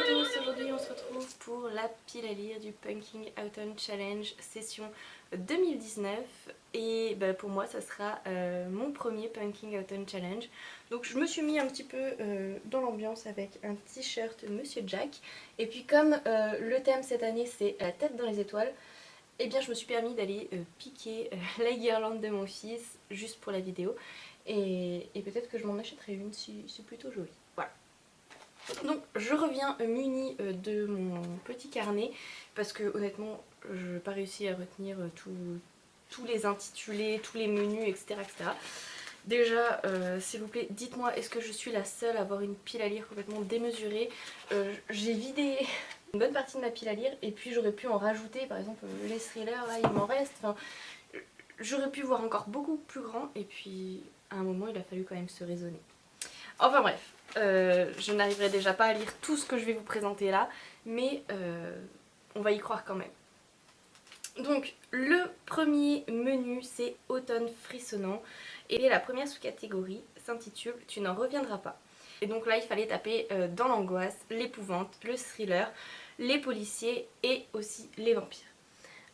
tous, aujourd'hui on se retrouve pour la pile à lire du Punking Autumn Challenge session 2019 et pour moi ça sera mon premier Punking Autumn Challenge. Donc je me suis mis un petit peu dans l'ambiance avec un t-shirt Monsieur Jack et puis comme le thème cette année c'est la tête dans les étoiles, et bien je me suis permis d'aller piquer la guirlande de mon fils juste pour la vidéo et peut-être que je m'en achèterai une si c'est plutôt joli. Voilà. Donc je reviens munie de mon petit carnet parce que honnêtement je n'ai pas réussi à retenir tous les intitulés, tous les menus, etc. etc. Déjà, s'il vous plaît, dites-moi, est-ce que je suis la seule à avoir une pile à lire complètement démesurée? J'ai vidé une bonne partie de ma pile à lire et puis j'aurais pu en rajouter, par exemple les thrillers, là il m'en reste. Enfin, j'aurais pu voir encore beaucoup plus grand et puis à un moment il a fallu quand même se raisonner. Enfin bref, je n'arriverai déjà pas à lire tout ce que je vais vous présenter là, mais on va y croire quand même. Donc le premier menu c'est Automne frissonnant et la première sous-catégorie s'intitule Tu n'en reviendras pas. Et donc là il fallait taper dans l'angoisse, l'épouvante, le thriller, les policiers et aussi les vampires.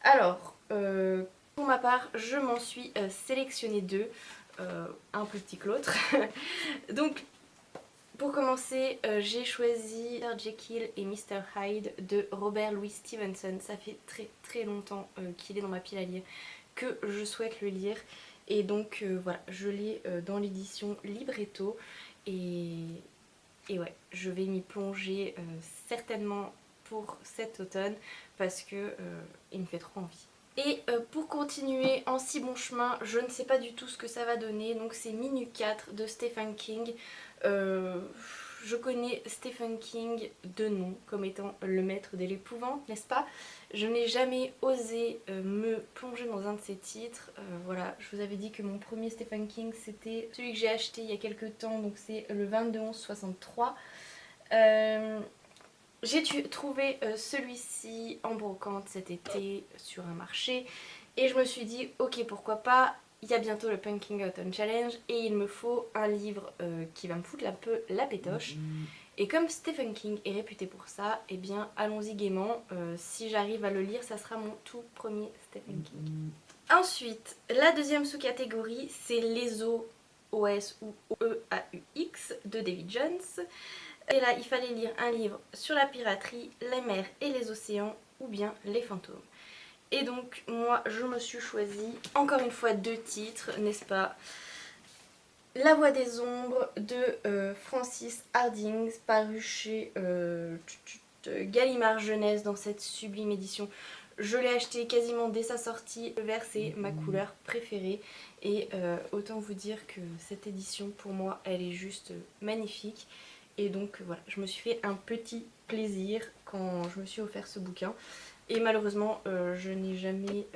Alors pour ma part je m'en suis sélectionné deux, un plus petit que l'autre. Donc pour commencer, j'ai choisi Mr. Jekyll et Mr. Hyde de Robert Louis Stevenson. Ça fait très longtemps qu'il est dans ma pile à lire, que je souhaite le lire. Et donc voilà, je l'ai dans l'édition Libretto. Et ouais, je vais m'y plonger certainement pour cet automne parce que il me fait trop envie. Et pour continuer en si bon chemin, je ne sais pas du tout ce que ça va donner, donc c'est Minuit 4 de Stephen King. Je connais Stephen King de nom comme étant le maître de l'épouvante, n'est-ce pas? Je n'ai jamais osé me plonger dans un de ses titres. Voilà, je vous avais dit que mon premier Stephen King c'était celui que j'ai acheté il y a quelques temps, donc c'est le 22/11/63. J'ai trouvé celui-ci en brocante cet été sur un marché et je me suis dit ok pourquoi pas, il y a bientôt le Punking Autumn Challenge et il me faut un livre qui va me foutre un peu la pétoche. Et comme Stephen King est réputé pour ça, et bien allons-y gaiement, si j'arrive à le lire ça sera mon tout premier Stephen King. Ensuite, la deuxième sous-catégorie c'est les OS ou EAUX de David Jones. Et là, il fallait lire un livre sur la piraterie, les mers et les océans, ou bien les fantômes. Et donc, moi, je me suis choisi, encore une fois, deux titres, n'est-ce pas? La Voix des Ombres de Francis Harding, paru chez Gallimard Jeunesse dans cette sublime édition. Je l'ai acheté quasiment dès sa sortie, le vert c'est ma couleur préférée et autant vous dire que cette édition pour moi elle est juste magnifique. Et donc voilà, je me suis fait un petit plaisir quand je me suis offert ce bouquin. Et malheureusement, je n'ai jamais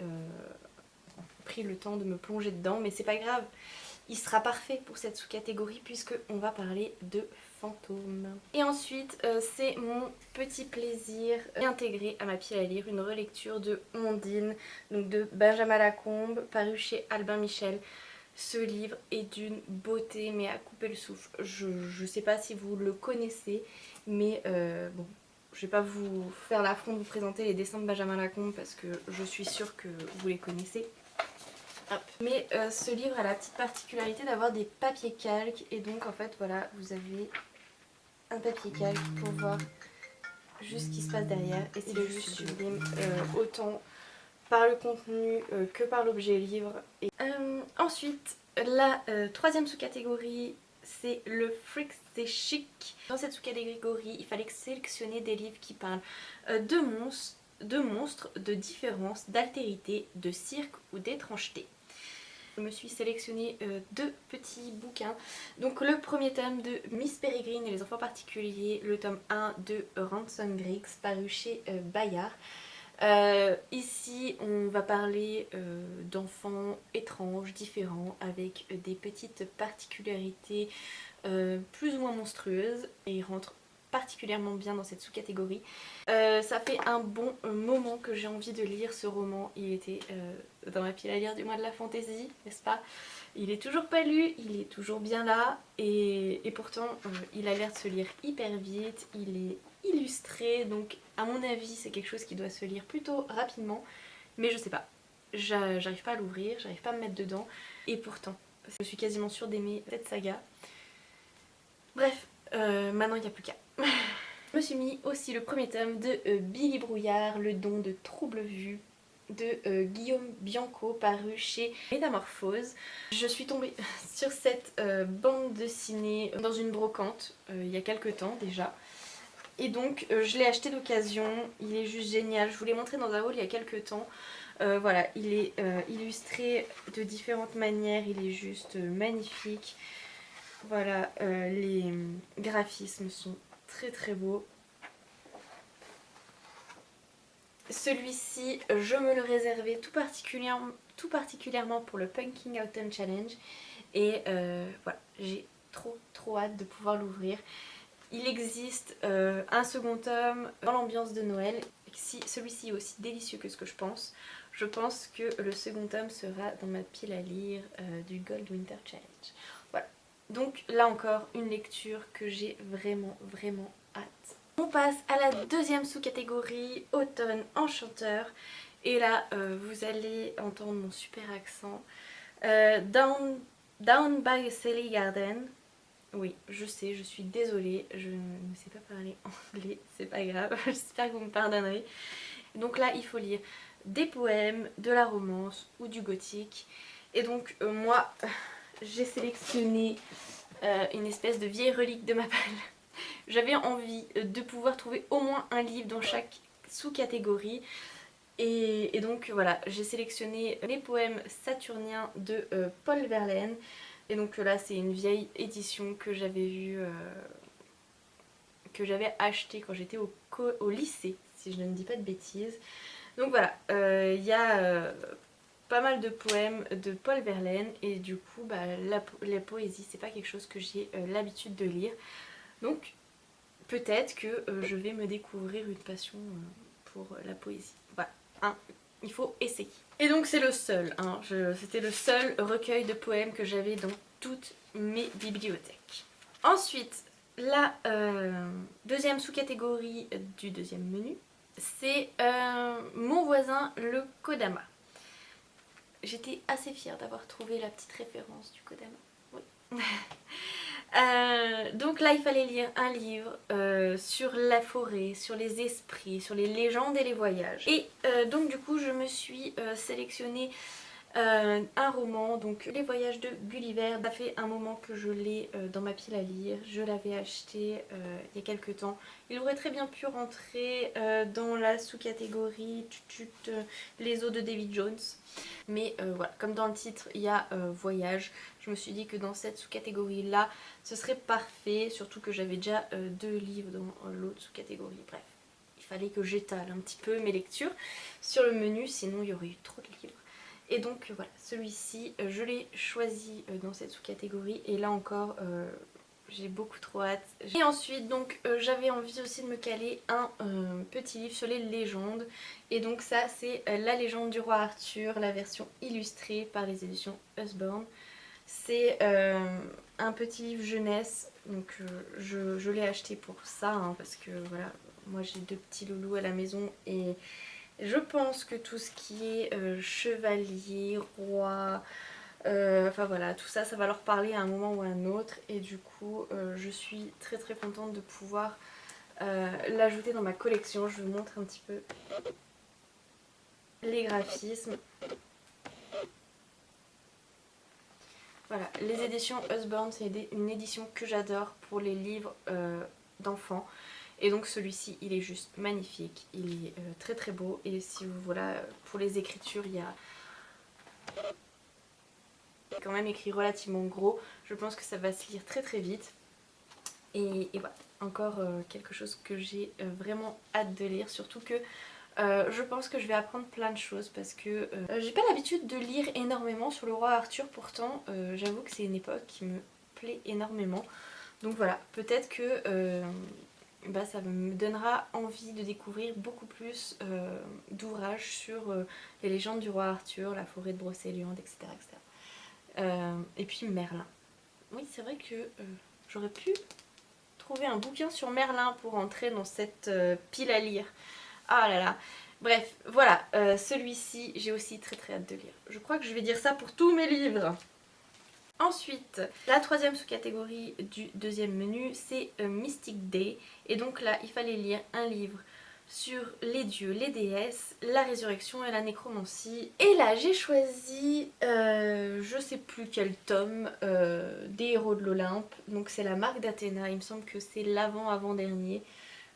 pris le temps de me plonger dedans. Mais c'est pas grave, il sera parfait pour cette sous-catégorie puisqu'on va parler de fantômes. Et ensuite, c'est mon petit plaisir intégré à ma pile à lire, une relecture de Ondine, donc de Benjamin Lacombe, paru chez Albin Michel. Ce livre est d'une beauté mais à couper le souffle. Je sais pas si vous le connaissez, mais bon, je vais pas vous faire l'affront de vous présenter les dessins de Benjamin Lacombe parce que je suis sûre que vous les connaissez. Hop. Mais ce livre a la petite particularité d'avoir des papiers calques et donc en fait voilà, vous avez un papier calque pour voir juste ce qui se passe derrière et c'est juste sublime, autant par le contenu que par l'objet livre. Et, ensuite, la troisième sous-catégorie, c'est le Freak c'est chic. Dans cette sous-catégorie, il fallait sélectionner des livres qui parlent de monstres, de différences, d'altérité, de cirque ou d'étrangeté. Je me suis sélectionné deux petits bouquins. Donc le premier tome de Miss Peregrine et les enfants particuliers, le tome 1 de Ransom Griggs, paru chez Bayard. Ici on va parler d'enfants étranges, différents, avec des petites particularités plus ou moins monstrueuses et ils rentrent particulièrement bien dans cette sous-catégorie. Ça fait un bon moment que j'ai envie de lire ce roman. Il était dans ma pile à lire du mois de la fantaisie, n'est-ce pas? Il est toujours pas lu, il est toujours bien là et pourtant il a l'air de se lire hyper vite, il est illustré donc à mon avis c'est quelque chose qui doit se lire plutôt rapidement mais je sais pas, j'arrive pas à l'ouvrir, j'arrive pas à me mettre dedans et pourtant je suis quasiment sûre d'aimer cette saga. Bref, maintenant il n'y a plus qu'à. Je me suis mis aussi le premier tome de Billy Brouillard, Le don de trouble vue de Guillaume Bianco paru chez Métamorphose. Je suis tombée sur cette bande dessinée dans une brocante il y a quelques temps déjà. Et donc je l'ai acheté d'occasion, il est juste génial, je vous l'ai montré dans un haul il y a quelques temps. Voilà, il est illustré de différentes manières, il est juste magnifique. Voilà, les graphismes sont très très beaux. Celui-ci, je me le réservais tout particulièrement pour le Punking Autumn Challenge. Et voilà, j'ai trop hâte de pouvoir l'ouvrir. Il existe un second tome dans l'ambiance de Noël. Si celui-ci est aussi délicieux que ce que je pense que le second tome sera dans ma pile à lire du Gold Winter Challenge. Voilà, donc là encore une lecture que j'ai vraiment hâte. On passe à la deuxième sous-catégorie, automne enchanteur. Et là, vous allez entendre mon super accent. Down by a Silly Garden. Oui, je sais, je suis désolée, je ne sais pas parler anglais, c'est pas grave, j'espère que vous me pardonnerez. Donc là, il faut lire des poèmes, de la romance ou du gothique. Et donc, moi, j'ai sélectionné une espèce de vieille relique de ma palle. J'avais envie de pouvoir trouver au moins un livre dans chaque sous-catégorie. Et donc voilà, j'ai sélectionné les poèmes saturniens de Paul Verlaine. Et donc là c'est une vieille édition que j'avais vue, que j'avais achetée quand j'étais au lycée, si je ne dis pas de bêtises. Donc voilà, il y a pas mal de poèmes de Paul Verlaine et du coup bah, la poésie c'est pas quelque chose que j'ai l'habitude de lire. Donc peut-être que je vais me découvrir une passion pour la poésie. Voilà, hein, il faut essayer. Et donc c'est le seul, hein, c'était le seul recueil de poèmes que j'avais dans toutes mes bibliothèques. Ensuite, la deuxième sous-catégorie du deuxième menu, c'est Mon voisin le Kodama. J'étais assez fière d'avoir trouvé la petite référence du Kodama. Oui. Donc là il fallait lire un livre sur la forêt, sur les esprits, sur les légendes et les voyages. Et donc du coup je me suis sélectionné un roman, donc Les voyages de Gulliver. Ça fait un moment que je l'ai dans ma pile à lire, je l'avais acheté il y a quelques temps. Il aurait très bien pu rentrer dans la sous-catégorie Les eaux de David Jones. Mais voilà, comme dans le titre il y a voyage, je me suis dit que dans cette sous-catégorie là ce serait parfait, surtout que j'avais déjà 2 livres dans l'autre sous-catégorie. Bref, il fallait que j'étale un petit peu mes lectures sur le menu, sinon il y aurait eu trop de livres. Et donc voilà, celui-ci je l'ai choisi dans cette sous-catégorie et là encore j'ai beaucoup trop hâte. Et ensuite donc j'avais envie aussi de me caler un petit livre sur les légendes. Et donc ça c'est La légende du roi Arthur, la version illustrée par les éditions Usborne. C'est un petit livre jeunesse, donc je l'ai acheté pour ça hein, parce que voilà, moi j'ai 2 petits loulous à la maison et je pense que tout ce qui est chevalier, roi, enfin voilà, tout ça, ça va leur parler à un moment ou à un autre. Et du coup, je suis très contente de pouvoir l'ajouter dans ma collection. Je vous montre un petit peu les graphismes. Voilà, les éditions Usborne, c'est une édition que j'adore pour les livres d'enfants. Et donc celui-ci il est juste magnifique, il est très beau. Et si vous voilà, pour les écritures il y a quand même écrit relativement gros. Je pense que ça va se lire très vite. Et voilà, encore quelque chose que j'ai vraiment hâte de lire. Surtout que je pense que je vais apprendre plein de choses parce que j'ai pas l'habitude de lire énormément sur le roi Arthur. Pourtant j'avoue que c'est une époque qui me plaît énormément. Donc voilà, peut-être que bah, ça me donnera envie de découvrir beaucoup plus d'ouvrages sur les légendes du roi Arthur, la forêt de Brocéliande, etc. Et puis Merlin. Oui, c'est vrai que j'aurais pu trouver un bouquin sur Merlin pour entrer dans cette pile à lire. Ah là là. Bref, voilà, celui-ci, j'ai aussi très très hâte de lire. Je crois que je vais dire ça pour tous mes livres. Ensuite, la troisième sous-catégorie du deuxième menu, c'est Mystic Day. Et donc là, il fallait lire un livre sur les dieux, les déesses, la résurrection et la nécromancie. Et là, j'ai choisi, je sais plus quel tome, des héros de l'Olympe. Donc c'est la marque d'Athéna, il me semble que c'est l'avant-avant-dernier.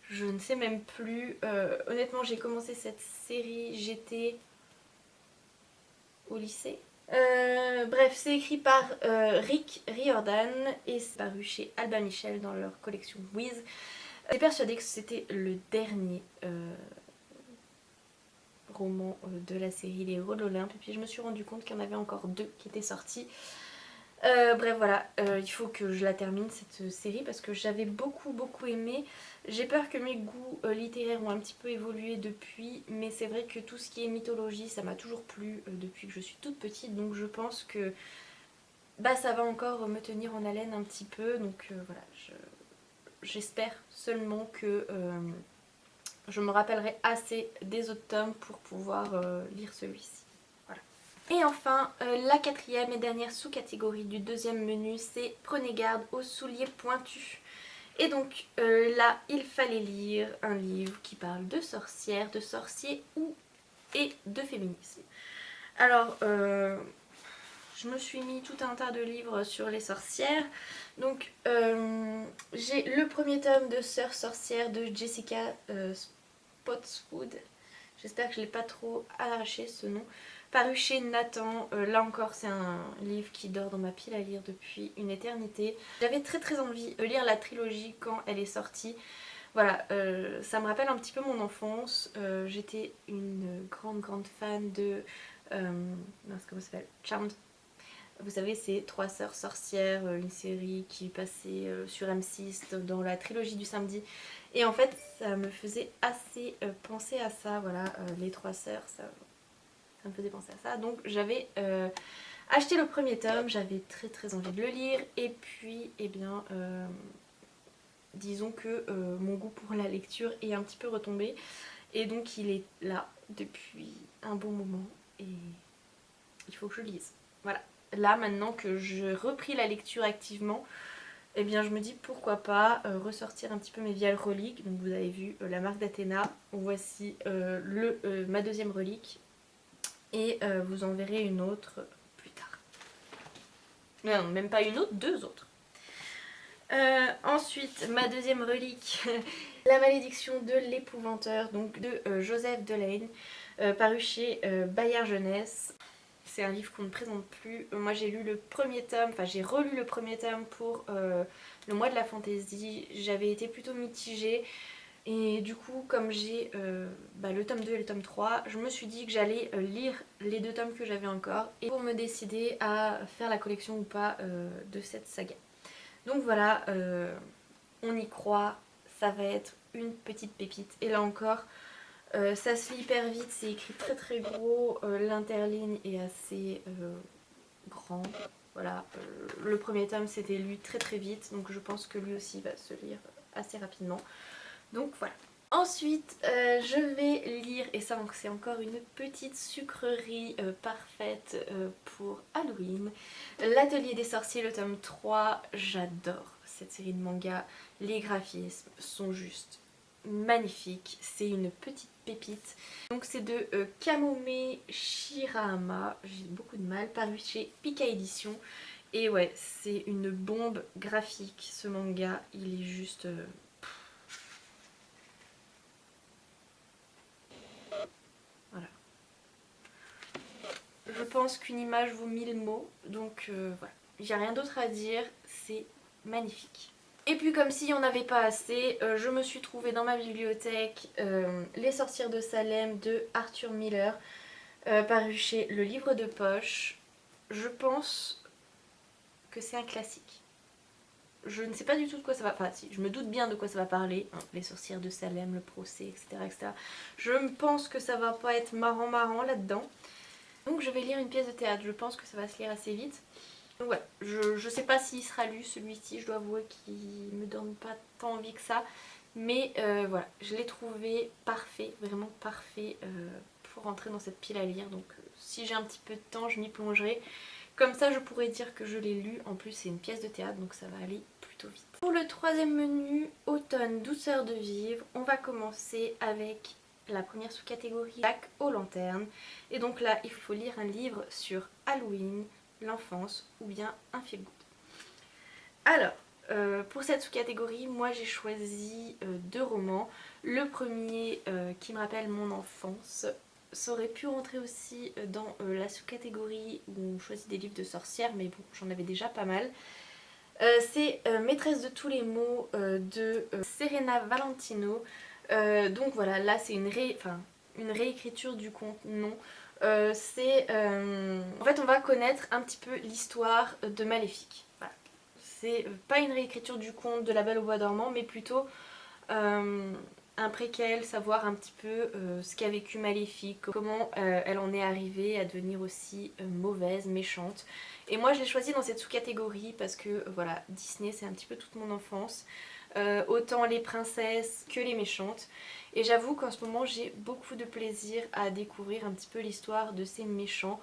Je ne sais même plus. Honnêtement, j'ai commencé cette série, j'étais au lycée. Bref, c'est écrit par Rick Riordan et c'est paru chez Albin Michel dans leur collection Wiz. J'ai persuadée que c'était le dernier roman de la série Les Héros de l'Olympe et puis je me suis rendu compte qu'il y en avait encore deux qui étaient sortis. Bref voilà, il faut que je la termine cette série parce que j'avais beaucoup aimé. J'ai peur que mes goûts littéraires ont un petit peu évolué depuis, mais c'est vrai que tout ce qui est mythologie ça m'a toujours plu depuis que je suis toute petite, donc je pense que bah, ça va encore me tenir en haleine un petit peu, donc voilà, j'espère seulement que je me rappellerai assez des autres tomes pour pouvoir lire celui-ci. Et enfin, la quatrième et dernière sous-catégorie du deuxième menu, c'est Prenez garde aux souliers pointus. Et donc là, il fallait lire un livre qui parle de sorcières, de sorciers et de féminisme. Alors, je me suis mis tout un tas de livres sur les sorcières. Donc, j'ai le premier tome de Sœur sorcière de Jessica Spotswood. J'espère que je ne l'ai pas trop arraché ce nom. Paru chez Nathan. Là encore, c'est un livre qui dort dans ma pile à lire depuis une éternité. J'avais très envie de lire la trilogie quand elle est sortie. Voilà, ça me rappelle un petit peu mon enfance. J'étais une grande fan de... comment ça s'appelle, Charmed. Vous savez, c'est Trois sœurs sorcières, une série qui passait sur M6 dans la trilogie du samedi. Et en fait, ça me faisait assez penser à ça, voilà, les trois sœurs, ça me faisait penser à ça. Donc j'avais acheté le premier tome, j'avais très envie de le lire. Et puis, eh bien, disons que mon goût pour la lecture est un petit peu retombé. Et donc il est là depuis un bon moment et il faut que je lise. Voilà. Là, maintenant que j'ai repris la lecture activement, eh bien je me dis pourquoi pas ressortir un petit peu mes vieilles reliques. Donc vous avez vu la marque d'Athéna, voici ma deuxième relique et vous en verrez une autre plus tard. Non, même pas une autre, deux autres. Ensuite, ma deuxième relique, La malédiction de l'épouvanteur, donc de Joseph Delaine, paru chez Bayard Jeunesse. C'est un livre qu'on ne présente plus. Moi j'ai lu le premier tome, enfin j'ai relu le premier tome pour le mois de la fantaisie. J'avais été plutôt mitigée. Et du coup, comme j'ai le tome 2 et le tome 3, je me suis dit que j'allais lire les deux tomes que j'avais encore et pour me décider à faire la collection ou pas de cette saga. Donc voilà, on y croit, ça va être une petite pépite. Et là encore, ça se lit hyper vite, c'est écrit très gros, l'interligne est assez grand. Voilà, le premier tome s'était lu très vite, donc je pense que lui aussi va se lire assez rapidement. Donc voilà. Ensuite, je vais lire, et ça c'est encore une petite sucrerie parfaite pour Halloween, L'Atelier des sorciers, le tome 3. J'adore cette série de mangas, les graphismes sont juste magnifiques, c'est une petite pépite. Donc c'est de Kamome Shirahama, j'ai beaucoup de mal, paru chez Pika Édition. Et ouais, c'est une bombe graphique ce manga, il est juste... Voilà. Je pense qu'une image vaut 1000 mots, donc voilà. J'ai rien d'autre à dire, c'est magnifique. Et puis comme s'il n'y en avait pas assez, je me suis trouvée dans ma bibliothèque Les sorcières de Salem de Arthur Miller, paru chez Le Livre de Poche. Je pense que c'est un classique. je ne sais pas du tout de quoi ça va... Enfin si, je me doute bien de quoi ça va parler, hein, les sorcières de Salem, le procès, etc., etc. Je pense que ça va pas être marrant là-dedans. Donc je vais lire une pièce de théâtre, je pense que ça va se lire assez vite. Donc voilà, je sais pas s'il sera lu celui-ci, je dois avouer qu'il me donne pas tant envie que ça. Mais voilà, je l'ai trouvé parfait, vraiment parfait pour rentrer dans cette pile à lire. Donc si j'ai un petit peu de temps, je m'y plongerai. Comme ça, je pourrais dire que je l'ai lu. En plus, c'est une pièce de théâtre, donc ça va aller plutôt vite. Pour le troisième menu, automne, douceur de vivre, on va commencer avec la première sous-catégorie, Jack aux lanternes. Et donc là, il faut lire un livre sur Halloween, l'enfance ou bien un feel-good. Alors, pour cette sous-catégorie, moi j'ai choisi deux romans. Le premier qui me rappelle mon enfance. Ça aurait pu rentrer aussi dans la sous-catégorie où on choisit des livres de sorcières, mais bon, j'en avais déjà pas mal. C'est Maîtresse de tous les mots de Serena Valentino. Donc voilà, là c'est une réécriture du conte, non. En fait, on va connaître un petit peu l'histoire de Maléfique. Voilà. C'est pas une réécriture du conte de La Belle au Bois dormant, mais plutôt un préquel, savoir un petit peu ce qu'a vécu Maléfique, comment elle en est arrivée à devenir aussi mauvaise, méchante. Et moi je l'ai choisi dans cette sous-catégorie parce que voilà, Disney c'est un petit peu toute mon enfance. Autant les princesses que les méchantes. Et j'avoue qu'en ce moment j'ai beaucoup de plaisir à découvrir un petit peu l'histoire de ces méchants.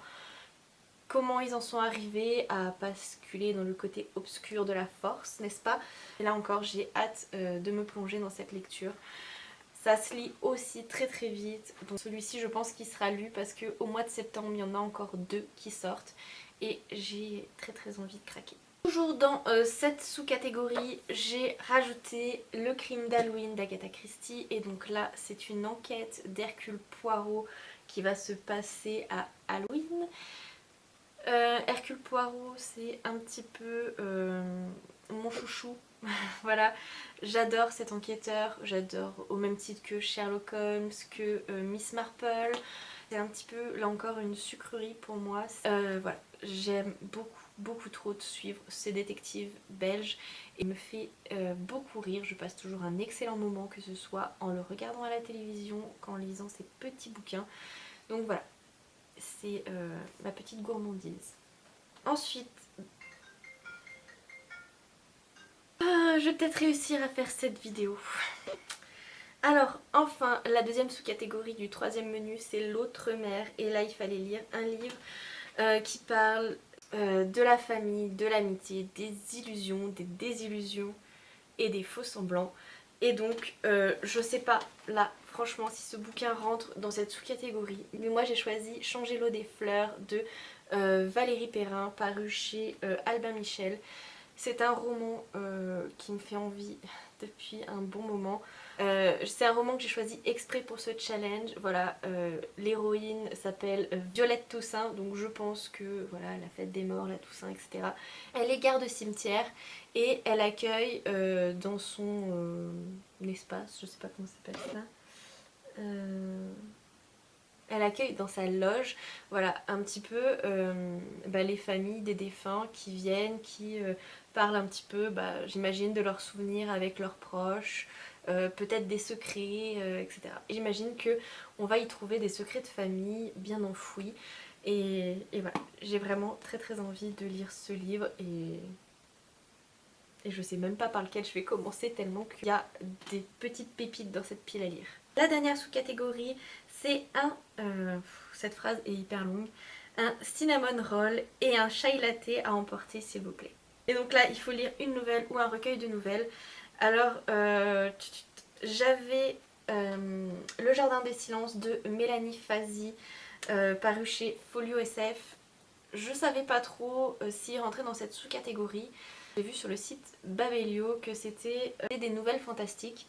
Comment ils en sont arrivés à basculer dans le côté obscur de la force, n'est-ce pas? Et là encore j'ai hâte de me plonger dans cette lecture. Ça se lit aussi très très vite, donc celui-ci je pense qu'il sera lu parce qu'au mois de septembre il y en a encore deux qui sortent et j'ai très très envie de craquer. Toujours dans cette sous-catégorie, j'ai rajouté Le crime d'Halloween d'Agatha Christie et donc là c'est une enquête d'Hercule Poirot qui va se passer à Halloween. Hercule Poirot c'est un petit peu mon chouchou. Voilà, j'adore cet enquêteur, j'adore au même titre que Sherlock Holmes, que Miss Marple. C'est un petit peu là encore une sucrerie pour moi. Voilà, j'aime beaucoup trop de suivre ces détectives belges et me fait beaucoup rire. Je passe toujours un excellent moment, que ce soit en le regardant à la télévision qu'en lisant ces petits bouquins. Donc voilà, c'est ma petite gourmandise. Ensuite, je vais peut-être réussir à faire cette vidéo. Alors enfin, la deuxième sous-catégorie du troisième menu, c'est l'Autre-mère. Et là, il fallait lire un livre qui parle de la famille, de l'amitié, des illusions, des désillusions et des faux semblants. Et donc, je sais pas là, franchement, si ce bouquin rentre dans cette sous-catégorie. Mais moi, j'ai choisi Changer l'eau des fleurs de Valérie Perrin, paru chez Albin Michel. C'est un roman qui me fait envie depuis un bon moment. C'est un roman que j'ai choisi exprès pour ce challenge. Voilà, l'héroïne s'appelle Violette Toussaint, donc je pense que voilà, la fête des morts, la Toussaint, etc. Elle est garde cimetière et elle accueille dans son espace, je sais pas comment ça s'appelle ça. Elle accueille dans sa loge, voilà, un petit peu les familles des défunts qui viennent, qui parlent un petit peu, j'imagine, de leurs souvenirs avec leurs proches, peut-être des secrets, etc. Et j'imagine qu'on va y trouver des secrets de famille bien enfouis. Et voilà, j'ai vraiment très très envie de lire ce livre et je sais même pas par lequel je vais commencer tellement qu'il y a des petites pépites dans cette pile à lire. La dernière sous-catégorie, c'est cette phrase est hyper longue, un cinnamon roll et un chai latte à emporter s'il vous plaît. Et donc là, il faut lire une nouvelle ou un recueil de nouvelles. Alors, j'avais Le Jardin des Silences de Mélanie Fazi, paru chez Folio SF. Je savais pas trop s'il rentrait dans cette sous-catégorie. J'ai vu sur le site Babelio que c'était des nouvelles fantastiques.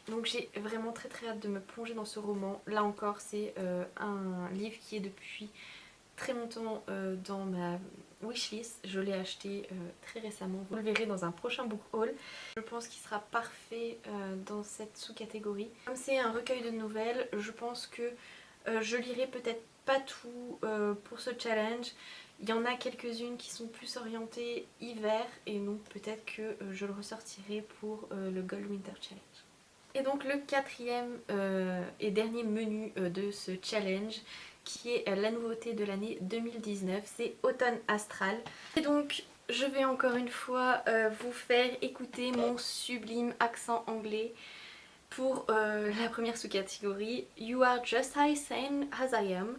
Donc j'ai vraiment très très hâte de me plonger dans ce roman. Là encore, c'est un livre qui est depuis très longtemps dans ma wishlist. Je l'ai acheté très récemment. Vous le verrez dans un prochain book haul. Je pense qu'il sera parfait dans cette sous-catégorie. Comme c'est un recueil de nouvelles, je pense que je lirai peut-être pas tout pour ce challenge. Il y en a quelques-unes qui sont plus orientées hiver et donc peut-être que je le ressortirai pour le Gold Winter Challenge. Et donc le quatrième et dernier menu de ce challenge qui est la nouveauté de l'année 2019, c'est Automne Astral. Et donc je vais encore une fois vous faire écouter mon sublime accent anglais pour la première sous-catégorie You are just as sane as I am.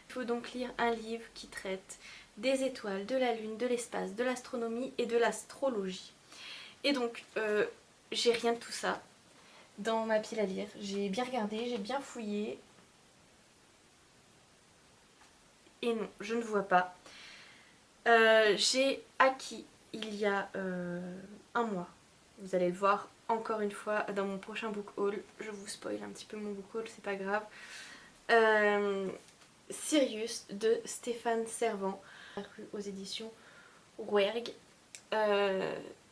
Il faut donc lire un livre qui traite des étoiles, de la lune, de l'espace, de l'astronomie et de l'astrologie. Et donc j'ai rien de tout ça dans ma pile à lire. J'ai bien regardé, j'ai bien fouillé. Et non, je ne vois pas. J'ai acquis il y a un mois. Vous allez le voir encore une fois dans mon prochain book haul. Je vous spoil un petit peu mon book haul, c'est pas grave. Sirius de Stéphane Servant, paru aux éditions Rouergue.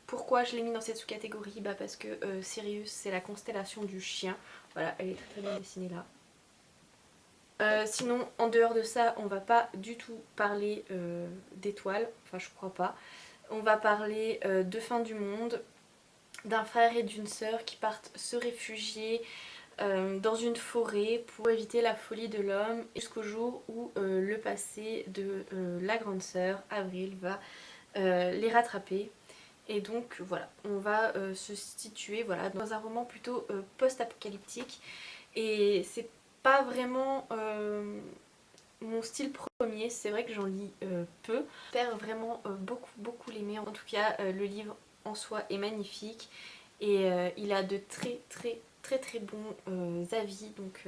Pourquoi je l'ai mis dans cette sous-catégorie? Parce que Sirius c'est la constellation du chien. Voilà, elle est très bien dessinée là. Sinon, en dehors de ça, on va pas du tout parler d'étoiles, enfin je crois pas. On va parler de fin du monde, d'un frère et d'une sœur qui partent se réfugier dans une forêt pour éviter la folie de l'homme jusqu'au jour où le passé de la grande sœur, Avril, va les rattraper. Et donc voilà, on va se situer voilà, dans un roman plutôt post-apocalyptique et c'est pas vraiment mon style premier, c'est vrai que j'en lis peu. J'espère vraiment beaucoup l'aimer. En tout cas, le livre en soi est magnifique et il a de très bons avis, donc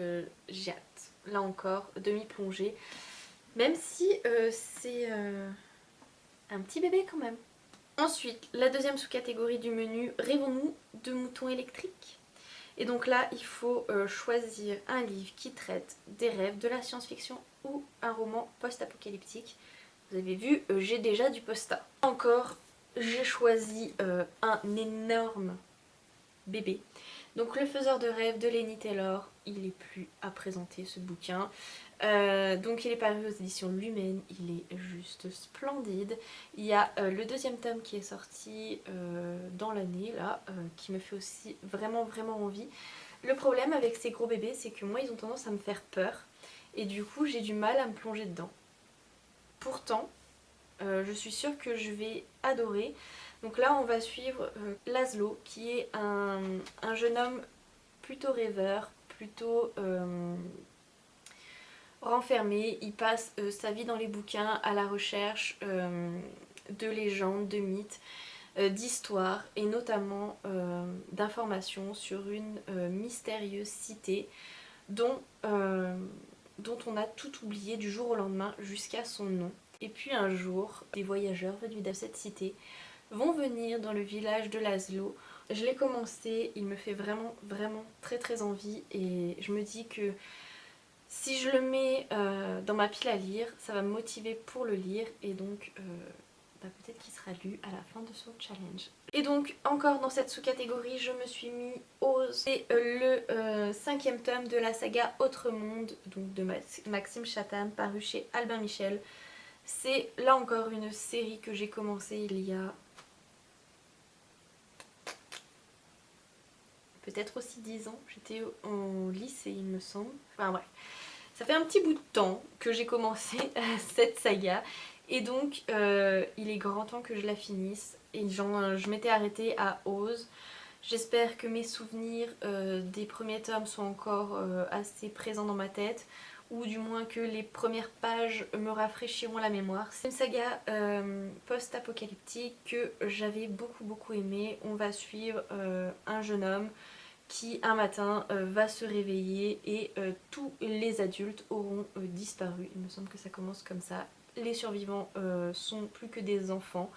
j'ai hâte, là encore, de m'y plonger. Même si c'est un petit bébé quand même. Ensuite, la deuxième sous-catégorie du menu, rêvons-nous de moutons électriques? Et donc là, il faut choisir un livre qui traite des rêves, de la science-fiction ou un roman post-apocalyptique. Vous avez vu, j'ai déjà du posta. Encore, j'ai choisi un énorme bébé. Donc Le Faiseur de rêves de Laini Taylor, il est plus à présenter ce bouquin. Donc il est paru aux éditions Lumen, il est juste splendide. Il y a le deuxième tome qui est sorti dans l'année là, qui me fait aussi vraiment envie. Le problème avec ces gros bébés, c'est que moi ils ont tendance à me faire peur et du coup j'ai du mal à me plonger dedans. Pourtant, je suis sûre que je vais adorer. Donc là on va suivre Laszlo qui est un jeune homme plutôt rêveur, plutôt renfermé. Il passe sa vie dans les bouquins à la recherche de légendes, de mythes, d'histoires et notamment d'informations sur une mystérieuse cité dont on a tout oublié du jour au lendemain jusqu'à son nom. Et puis un jour, des voyageurs venus de cette cité vont venir dans le village de Laszlo. Je l'ai commencé, il me fait vraiment très envie et je me dis que si je le mets dans ma pile à lire, ça va me motiver pour le lire et donc peut-être qu'il sera lu à la fin de son challenge. Et donc encore dans cette sous-catégorie, je me suis mis Ose. C'est le cinquième tome de la saga Autre Monde, donc de Maxime Chatham, paru chez Albin Michel. C'est là encore une série que j'ai commencé il y a peut-être aussi 10 ans. J'étais en lycée il me semble. Enfin bref. Ça fait un petit bout de temps que j'ai commencé cette saga et donc il est grand temps que je la finisse et je m'étais arrêtée à Ose. J'espère que mes souvenirs des premiers tomes sont encore assez présents dans ma tête ou du moins que les premières pages me rafraîchiront la mémoire. C'est une saga post-apocalyptique que j'avais beaucoup aimé. On va suivre un jeune homme qui un matin va se réveiller et tous les adultes auront disparu. Il me semble que ça commence comme ça. Les survivants sont plus que des enfants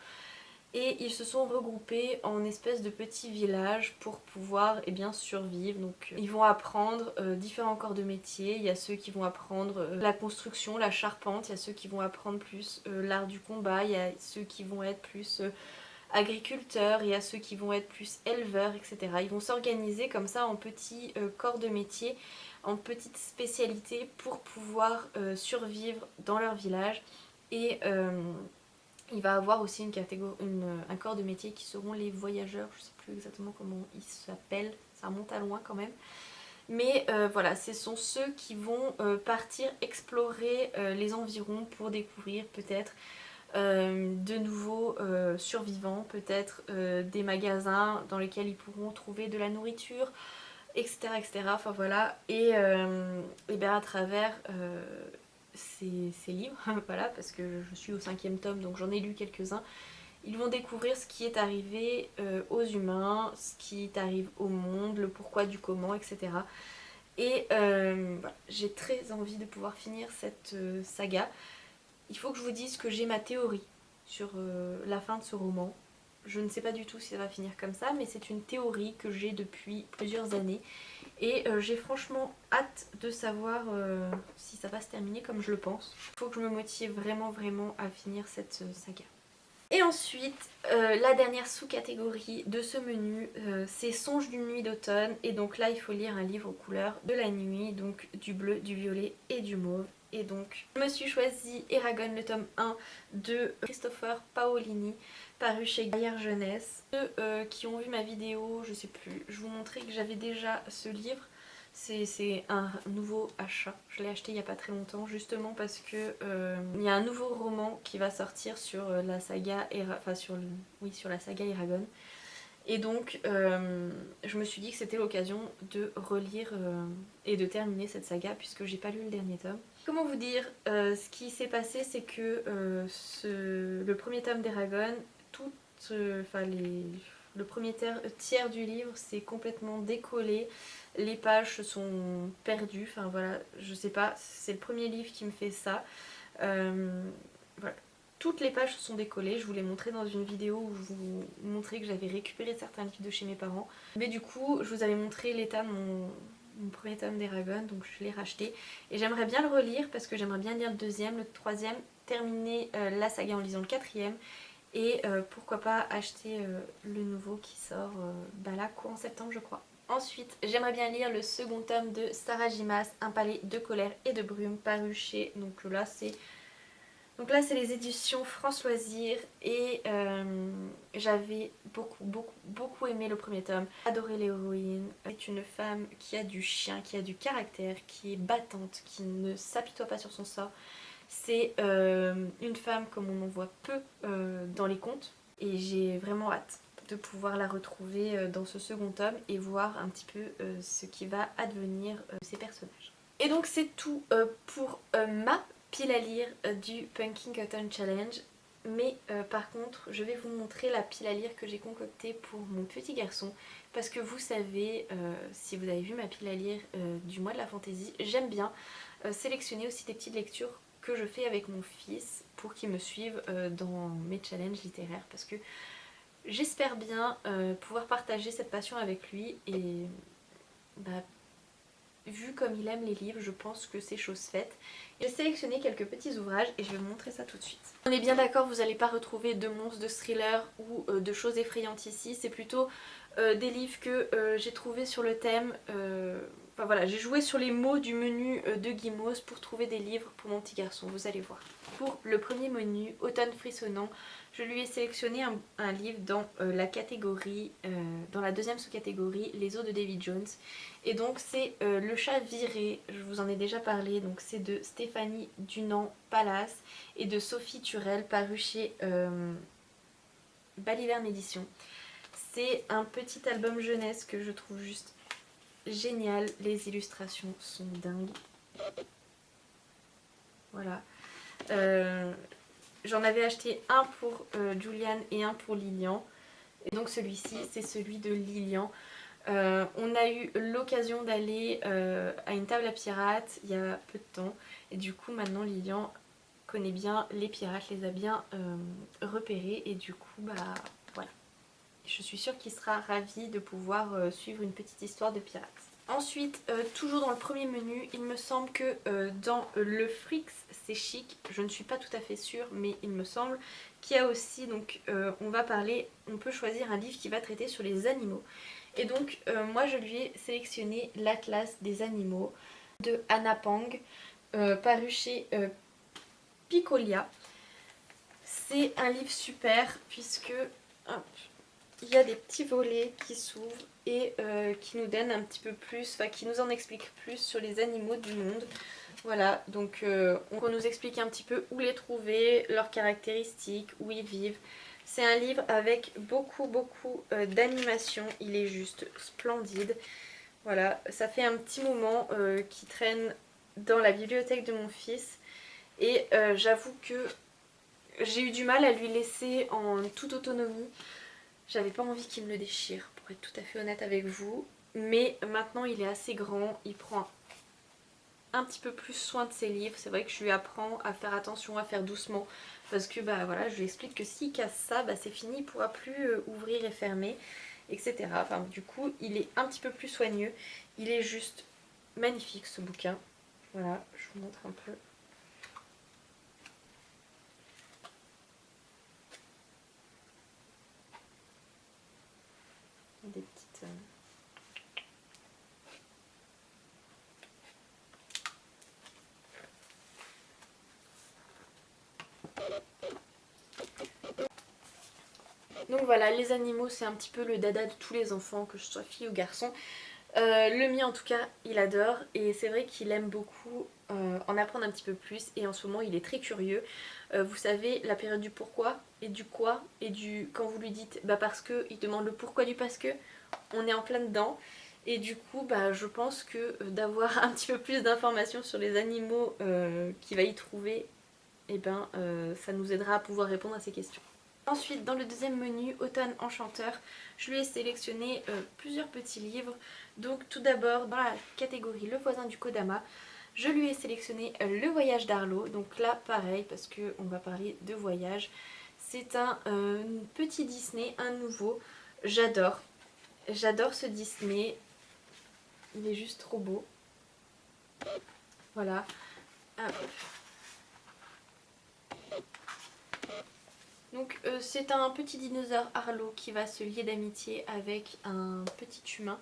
et ils se sont regroupés en espèce de petits villages pour pouvoir survivre. Donc ils vont apprendre différents corps de métier. Il y a ceux qui vont apprendre la construction, la charpente, il y a ceux qui vont apprendre plus l'art du combat, il y a ceux qui vont être plus agriculteurs, il y a ceux qui vont être plus éleveurs, etc. Ils vont s'organiser comme ça en petits corps de métier, en petites spécialités pour pouvoir survivre dans leur village. Et il va avoir aussi un corps de métier qui seront les voyageurs, je sais plus exactement comment ils s'appellent, ça remonte à loin quand même. Mais voilà, ce sont ceux qui vont partir explorer les environs pour découvrir peut-être de nouveaux survivants, peut-être des magasins dans lesquels ils pourront trouver de la nourriture, etc. etc. Enfin voilà, et bien à travers ces livres, voilà, parce que je suis au 5e tome donc j'en ai lu quelques-uns, ils vont découvrir ce qui est arrivé aux humains, ce qui arrive au monde, le pourquoi du comment, etc. Et voilà, j'ai très envie de pouvoir finir cette saga. Il faut que je vous dise que j'ai ma théorie sur la fin de ce roman. Je ne sais pas du tout si ça va finir comme ça, mais c'est une théorie que j'ai depuis plusieurs années. Et j'ai franchement hâte de savoir si ça va se terminer comme je le pense. Il faut que je me motive vraiment vraiment à finir cette saga. Et ensuite, la dernière sous-catégorie de ce menu, c'est Songes d'une nuit d'automne. Et donc là, il faut lire un livre aux couleurs de la nuit, donc du bleu, du violet et du mauve. Et donc, je me suis choisi Eragon, le tome 1 de Christopher Paolini, paru chez Gaillard Jeunesse. Ceux qui ont vu ma vidéo, je sais plus, je vous montrais que j'avais déjà ce livre. C'est un nouveau achat, je l'ai acheté il n'y a pas très longtemps justement parce que il y a un nouveau roman qui va sortir sur la saga sur la saga Eragon. Et donc je me suis dit que c'était l'occasion de relire et de terminer cette saga puisque j'ai pas lu le dernier tome. Comment vous dire, ce qui s'est passé c'est que le premier tome d'Eragon, le premier tiers du livre s'est complètement décollé, les pages se sont perdues, enfin voilà, je sais pas, c'est le premier livre qui me fait ça. Voilà. Toutes les pages se sont décollées, je vous l'ai montré dans une vidéo où je vous montrais que j'avais récupéré certains livres de chez mes parents. Mais du coup, je vous avais montré l'état de mon premier tome d'Eragon, donc je l'ai racheté. Et j'aimerais bien le relire parce que j'aimerais bien lire le deuxième, le troisième, terminer la saga en lisant le quatrième. Et pourquoi pas acheter le nouveau qui sort là, courant septembre je crois. Ensuite, j'aimerais bien lire le second tome de Sarah J. Maas, Un palais de colère et de brume, paru chez... Donc là, c'est les éditions France Loisirs et j'avais beaucoup aimé le premier tome. Adoré l'héroïne. C'est une femme qui a du chien, qui a du caractère, qui est battante, qui ne s'apitoie pas sur son sort. C'est une femme comme on en voit peu dans les contes et j'ai vraiment hâte de pouvoir la retrouver dans ce second tome et voir un petit peu ce qui va advenir de ces personnages. Et donc c'est tout pour ma pile à lire du Pumpkin Cotton Challenge. Mais par contre je vais vous montrer la pile à lire que j'ai concoctée pour mon petit garçon parce que vous savez, si vous avez vu ma pile à lire du mois de la fantaisie, j'aime bien sélectionner aussi des petites lectures que je fais avec mon fils pour qu'il me suive dans mes challenges littéraires parce que j'espère bien pouvoir partager cette passion avec lui et vu comme il aime les livres, je pense que c'est chose faite. J'ai sélectionné quelques petits ouvrages et je vais vous montrer ça tout de suite. On est bien d'accord, vous n'allez pas retrouver de monstres, de thrillers ou de choses effrayantes ici. C'est plutôt des livres que j'ai trouvés sur le thème. Enfin voilà, j'ai joué sur les mots du menu de Guimauve pour trouver des livres pour mon petit garçon, vous allez voir. Pour le premier menu, Automne frissonnant, je lui ai sélectionné un livre dans la catégorie, dans la deuxième sous-catégorie, Les os de David Jones. Et donc c'est Le chat viré, je vous en ai déjà parlé, donc c'est de Stéphanie Dunant-Palace et de Sophie Turel, paru chez Baliverne Édition. C'est un petit album jeunesse que je trouve juste génial, les illustrations sont dingues. Voilà. J'en avais acheté un pour Julian et un pour Lilian. Et donc celui-ci, c'est celui de Lilian. On a eu l'occasion d'aller à une table à pirates il y a peu de temps. Et du coup, maintenant, Lilian connaît bien les pirates, les a bien repérés. Et du coup, voilà. Je suis sûre qu'il sera ravi de pouvoir suivre une petite histoire de pirates. Ensuite, toujours dans le premier menu, il me semble que dans le Frix, c'est chic, je ne suis pas tout à fait sûre, mais il me semble qu'il y a aussi, donc on peut choisir un livre qui va traiter sur les animaux. Et donc moi je lui ai sélectionné l'Atlas des animaux de Anna Pang, paru chez Picolia. C'est un livre super puisque hop, il y a des petits volets qui s'ouvrent et qui nous donnent un petit peu plus, enfin qui nous en expliquent plus sur les animaux du monde. Voilà, donc on nous explique un petit peu où les trouver, leurs caractéristiques, où ils vivent. C'est un livre avec beaucoup d'animation, il est juste splendide. Voilà, ça fait un petit moment qu'il traîne dans la bibliothèque de mon fils et j'avoue que j'ai eu du mal à lui laisser en toute autonomie. J'avais pas envie qu'il me le déchire, pour être tout à fait honnête avec vous. Mais maintenant il est assez grand, il prend un petit peu plus soin de ses livres. C'est vrai que je lui apprends à faire attention, à faire doucement. Parce que bah voilà, je lui explique que s'il casse ça, bah c'est fini, il pourra plus ouvrir et fermer, etc. Enfin du coup, il est un petit peu plus soigneux. Il est juste magnifique ce bouquin. Voilà, je vous montre un peu. Des petites... Donc voilà, les animaux c'est un petit peu le dada de tous les enfants, que je sois fille ou garçon. Le mien en tout cas il adore et c'est vrai qu'il aime beaucoup en apprendre un petit peu plus et en ce moment il est très curieux. Vous savez la période du pourquoi et du quoi et du quand vous lui dites bah parce que, il demande le pourquoi du parce que, on est en plein dedans. Et du coup bah je pense que d'avoir un petit peu plus d'informations sur les animaux qu'il va y trouver, et ben ça nous aidera à pouvoir répondre à ces questions. Ensuite, dans le deuxième menu, Automne Enchanteur, je lui ai sélectionné plusieurs petits livres. Donc tout d'abord, dans la catégorie Le voisin du Kodama, je lui ai sélectionné Le voyage d'Arlo. Donc là, pareil, parce qu'on va parler de voyage. C'est un petit Disney, un nouveau. J'adore. J'adore ce Disney. Il est juste trop beau. Voilà. Ah. Donc c'est un petit dinosaure Arlo qui va se lier d'amitié avec un petit humain.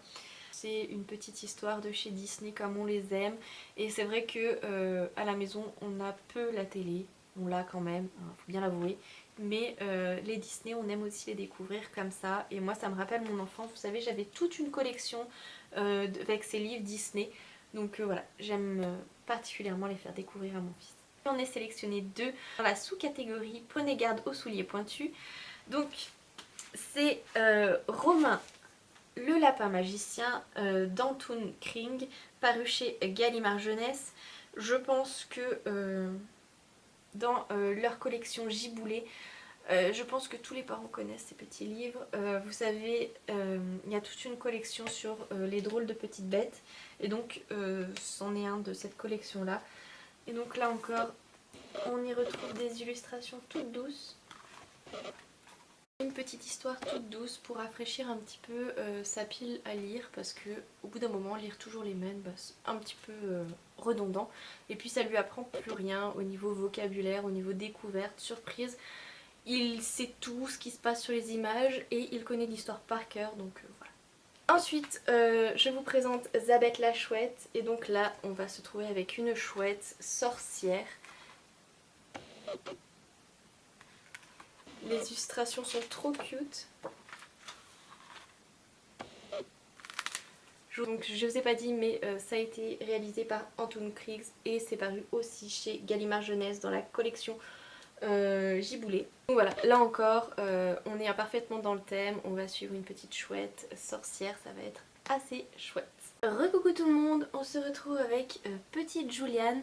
C'est une petite histoire de chez Disney comme on les aime. Et c'est vrai que à la maison on a peu la télé. On l'a quand même, hein, faut bien l'avouer. Mais les Disney on aime aussi les découvrir comme ça. Et moi ça me rappelle mon enfance. Vous savez j'avais toute une collection avec ces livres Disney. Donc voilà, j'aime particulièrement les faire découvrir à mon fils. J'en ai sélectionné deux dans la sous-catégorie Prenez garde aux souliers pointus. Donc c'est Romain le lapin magicien d'Antoon Kring, paru chez Gallimard Jeunesse. Je pense que dans leur collection Giboulé, je pense que tous les parents connaissent ces petits livres. Vous savez, il y a toute une collection sur les drôles de petites bêtes. Et donc, c'en est un de cette collection-là. Et donc là encore, on y retrouve des illustrations toutes douces. Une petite histoire toute douce pour rafraîchir un petit peu sa pile à lire, parce que au bout d'un moment lire toujours les mêmes bah, c'est un petit peu redondant, et puis ça lui apprend plus rien au niveau vocabulaire, au niveau découverte, surprise. Il sait tout ce qui se passe sur les images et il connaît l'histoire par cœur, donc voilà. Ensuite je vous présente Zabeth la chouette, et donc là on va se trouver avec une chouette sorcière. Les illustrations sont trop cute. Donc je vous ai pas dit mais ça a été réalisé par Antoon Kriegs et c'est paru aussi chez Gallimard Jeunesse dans la collection Giboulé. Donc voilà, là encore on est parfaitement dans le thème, on va suivre une petite chouette sorcière, ça va être assez chouette. Recoucou tout le monde, on se retrouve avec petite Juliane.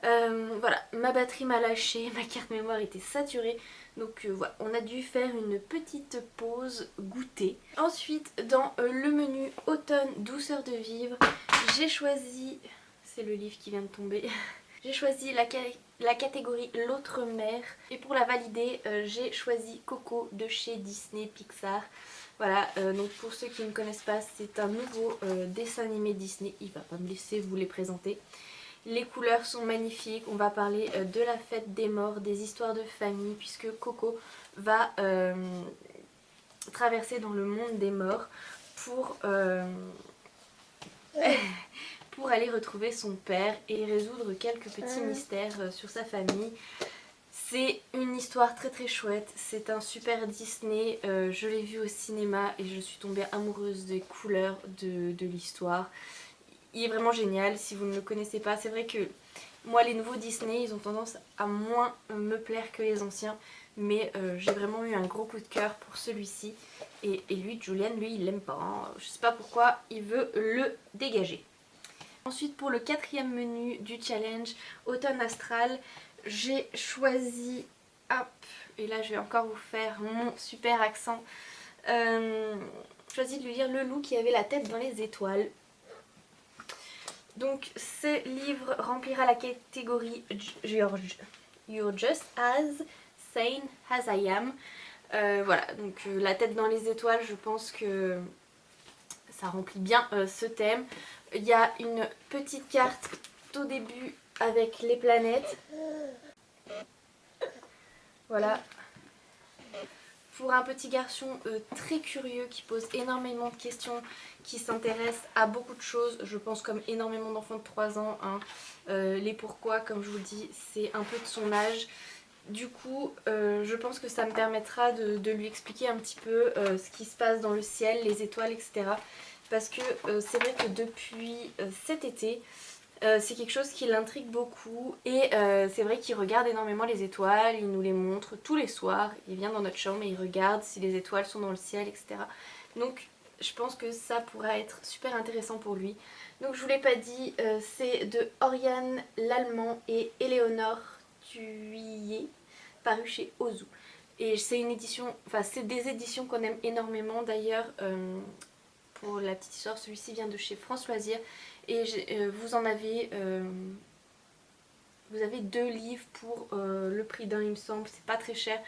Voilà, ma batterie m'a lâché, ma carte mémoire était saturée. Donc voilà, on a dû faire une petite pause goûter. Ensuite, dans le menu Automne, douceur de vivre, j'ai choisi, c'est le livre qui vient de tomber, j'ai choisi la catégorie L'autre mère. Et pour la valider, j'ai choisi Coco de chez Disney Pixar. Voilà, donc pour ceux qui ne connaissent pas, c'est un nouveau dessin animé Disney. Il va pas me laisser vous les présenter. Les couleurs sont magnifiques, on va parler de la fête des morts, des histoires de famille, puisque Coco va traverser dans le monde des morts pour, pour aller retrouver son père et résoudre quelques petits mystères sur sa famille. C'est une histoire très très chouette, c'est un super Disney, je l'ai vu au cinéma et je suis tombée amoureuse des couleurs de l'histoire. Il est vraiment génial si vous ne le connaissez pas. C'est vrai que moi les nouveaux Disney ils ont tendance à moins me plaire que les anciens, mais j'ai vraiment eu un gros coup de cœur pour celui-ci. Et lui, Julian, lui il l'aime pas, hein. Je sais pas pourquoi il veut le dégager. Ensuite pour le quatrième menu du challenge Automne Astral, j'ai choisi, hop, et là je vais encore vous faire mon super accent, choisi de lui lire Le Loup qui avait la tête dans les étoiles. Donc ce livre remplira la catégorie You're Just As Sane As I Am. Voilà, donc la tête dans les étoiles, je pense que ça remplit bien ce thème. Il y a une petite carte au début avec les planètes. Voilà. Pour un petit garçon très curieux qui pose énormément de questions, qui s'intéresse à beaucoup de choses, je pense comme énormément d'enfants de 3 ans, hein. Les pourquoi, comme je vous le dis, c'est un peu de son âge. Du coup, je pense que ça me permettra de lui expliquer un petit peu ce qui se passe dans le ciel, les étoiles, etc. Parce que c'est vrai que depuis cet été, c'est quelque chose qui l'intrigue beaucoup et c'est vrai qu'il regarde énormément les étoiles, il nous les montre tous les soirs, il vient dans notre chambre et il regarde si les étoiles sont dans le ciel, etc. Donc je pense que ça pourra être super intéressant pour lui. Donc je vous l'ai pas dit, c'est de Oriane Lallemand et Éléonore Thuillier, paru chez Ozu. Et c'est une édition, enfin c'est des éditions qu'on aime énormément d'ailleurs. Pour la petite histoire, celui-ci vient de chez France Loisirs et vous avez 2 livres pour le prix d'un, il me semble, c'est pas très cher.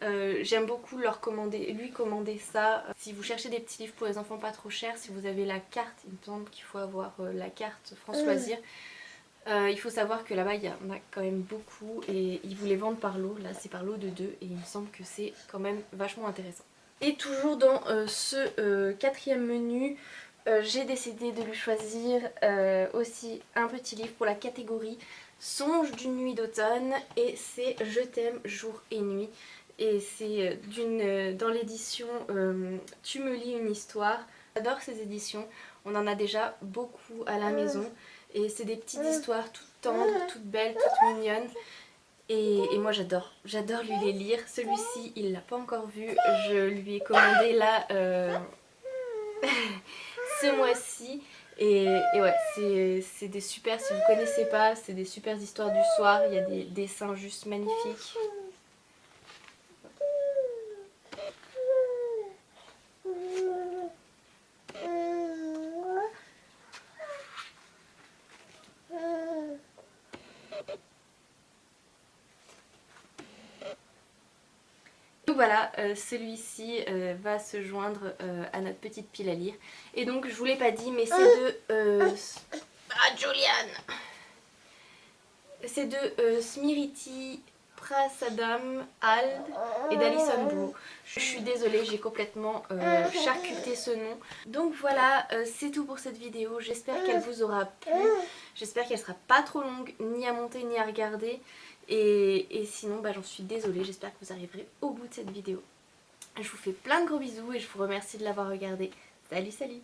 J'aime beaucoup lui commander ça. Si vous cherchez des petits livres pour les enfants pas trop chers, si vous avez la carte, il me semble qu'il faut avoir la carte France Loisirs. Il faut savoir que là-bas il y en a quand même beaucoup et ils vous les vendent par lot. Là c'est par lot de 2 et il me semble que c'est quand même vachement intéressant. Et toujours dans ce quatrième menu, j'ai décidé de lui choisir aussi un petit livre pour la catégorie Songe d'une nuit d'automne et c'est Je t'aime jour et nuit. Et c'est dans l'édition Tu me lis une histoire. J'adore ces éditions, on en a déjà beaucoup à la maison et c'est des petites histoires toutes tendres, toutes belles, toutes mignonnes. Et moi j'adore lui les lire. Celui-ci il l'a pas encore vu, je lui ai commandé là ce mois-ci. Et ouais, c'est des super, si vous connaissez pas, c'est des super histoires du soir, il y a des dessins juste magnifiques. Donc voilà, celui-ci va se joindre à notre petite pile à lire. Et donc je vous l'ai pas dit mais c'est de... Julian, c'est de Smriti Prasadam Ald et d'Alison Bro. Je suis désolée, j'ai complètement charcuté ce nom. Donc voilà, c'est tout pour cette vidéo. J'espère qu'elle vous aura plu. J'espère qu'elle sera pas trop longue, ni à monter ni à regarder. Et sinon, j'en suis désolée. J'espère que vous arriverez au bout de cette vidéo. Je vous fais plein de gros bisous et je vous remercie de l'avoir regardée. Salut, salut!